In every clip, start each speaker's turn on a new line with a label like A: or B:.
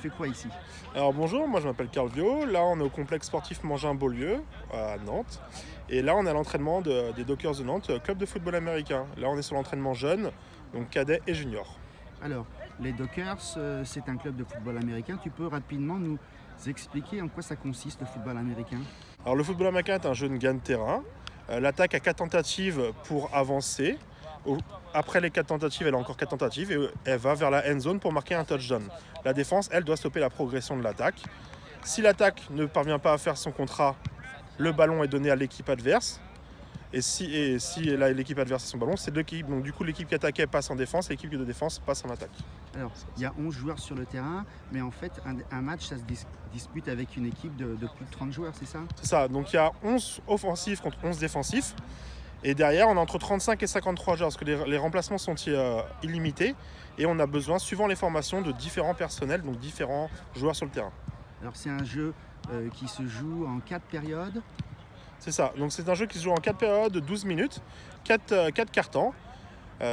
A: fais quoi ici?
B: Alors bonjour, moi je m'appelle Carl Vio, là on est au complexe sportif Mangin-Beaulieu à Nantes et là on est à l'entraînement des Dockers de Nantes, club de football américain. Là on est sur l'entraînement jeune, donc cadet et junior.
A: Alors, les Dockers, c'est un club de football américain. Tu peux rapidement nous expliquer en quoi ça consiste le football américain?
B: Alors le football américain est un jeu de gain de terrain. L'attaque a 4 tentatives pour avancer. Après les 4 tentatives, elle a encore 4 tentatives et elle va vers la end zone pour marquer un touchdown. La défense, elle, doit stopper la progression de l'attaque. Si l'attaque ne parvient pas à faire son contrat, le ballon est donné à l'équipe adverse. Et si l'équipe adverse a son ballon, c'est deux équipes. Donc du coup, l'équipe qui attaquait passe en défense, l'équipe de défense passe en attaque.
A: Alors, il y a 11 joueurs sur le terrain, mais en fait, un match, ça se dispute avec une équipe de plus de 30 joueurs, c'est ça?
B: C'est ça. Donc il y a 11 offensifs contre 11 défensifs. Et derrière, on a entre 35 et 53 joueurs, parce que les remplacements sont illimités. Et on a besoin, suivant les formations, de différents personnels, donc différents joueurs sur le terrain.
A: Alors, c'est un jeu qui se joue en 4 périodes.
B: C'est ça. Donc c'est un jeu qui se joue en 4 périodes de 12 minutes, 4 quarts-temps.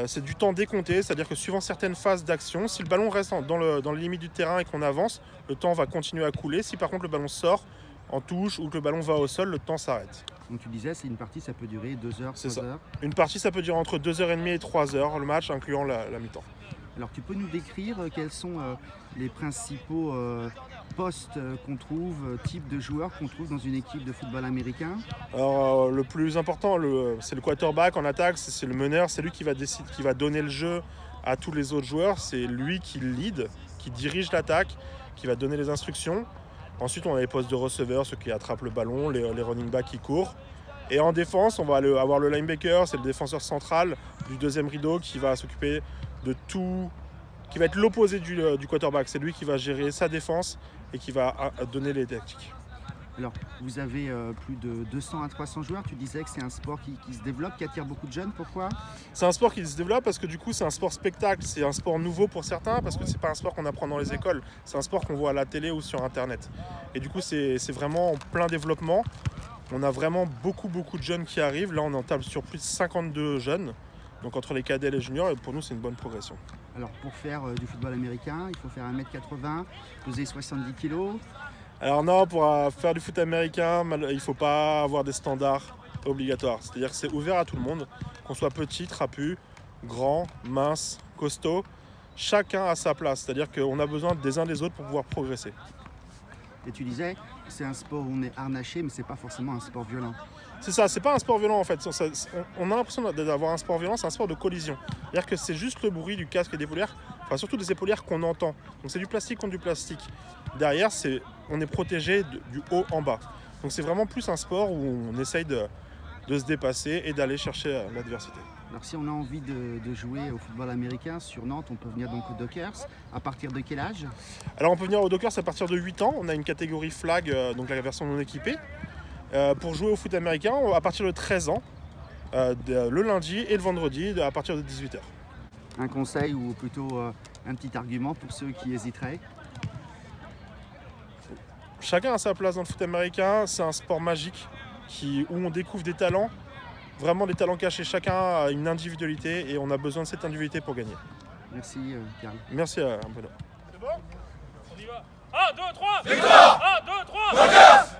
B: C'est du temps décompté, c'est-à-dire que suivant certaines phases d'action, si le ballon reste dans les limites du terrain et qu'on avance, le temps va continuer à couler. Si par contre le ballon sort en touche ou que le ballon va au sol, le temps s'arrête.
A: Donc tu disais, c'est une partie, ça peut durer 2 heures, 3 heures.
B: Une partie, ça peut durer entre 2h30 et 3h, le match, incluant la mi-temps.
A: Alors tu peux nous décrire quels sont les principaux postes qu'on trouve, types de joueurs qu'on trouve dans une équipe de football américain?
B: Alors le plus important, c'est le quarterback en attaque, c'est le meneur, c'est lui qui va décider, qui va donner le jeu à tous les autres joueurs, c'est lui qui lead, qui dirige l'attaque, qui va donner les instructions. Ensuite, on a les postes de receveurs, ceux qui attrapent le ballon, les running backs qui courent. Et en défense, on va avoir le linebacker, c'est le défenseur central du deuxième rideau qui va s'occuper de tout, qui va être l'opposé du quarterback. C'est lui qui va gérer sa défense et qui va donner les tactiques.
A: Alors, vous avez plus de 200 à 300 joueurs. Tu disais que c'est un sport qui se développe, qui attire beaucoup de jeunes. Pourquoi?
B: C'est un sport qui se développe parce que du coup, c'est un sport spectacle. C'est un sport nouveau pour certains parce que c'est pas un sport qu'on apprend dans les écoles. C'est un sport qu'on voit à la télé ou sur Internet. Et du coup, c'est vraiment en plein développement. On a vraiment beaucoup de jeunes qui arrivent. Là, on en table sur plus de 52 jeunes. Donc entre les cadets et les juniors, et pour nous, c'est une bonne progression.
A: Alors, pour faire du football américain, il faut faire 1m80, peser 70 kg.
B: Alors non, pour faire du foot américain, il ne faut pas avoir des standards obligatoires. C'est-à-dire que c'est ouvert à tout le monde, qu'on soit petit, trapu, grand, mince, costaud. Chacun a sa place. C'est-à-dire qu'on a besoin des uns des autres pour pouvoir progresser.
A: Et tu disais, c'est un sport où on est harnaché, mais c'est pas forcément un sport violent.
B: C'est ça, c'est pas un sport violent en fait. On a l'impression d'avoir un sport violent, c'est un sport de collision. C'est-à-dire que c'est juste le bruit du casque et des épaulières, enfin surtout des épaulières qu'on entend. Donc c'est du plastique contre du plastique. Derrière, on est protégé du haut en bas. Donc c'est vraiment plus un sport où on essaye de se dépasser et d'aller chercher l'adversité.
A: Alors si on a envie de jouer au football américain sur Nantes, on peut venir donc aux Dockers. À partir de quel âge?
B: Alors on peut venir aux Dockers à partir de 8 ans. On a une catégorie flag, donc la version non équipée. Pour jouer au foot américain, à partir de 13 ans, le lundi et le vendredi à partir de 18h.
A: Un conseil ou plutôt un petit argument pour ceux qui hésiteraient?
B: Chacun a sa place dans le foot américain, c'est un sport magique où on découvre des talents, vraiment des talents cachés. Chacun a une individualité et on a besoin de cette individualité pour gagner.
A: Merci Carl.
B: Merci Bruno.
C: C'est bon? On y va. 1, 2, 3 Victoire! 1, 2, 3 Dockers!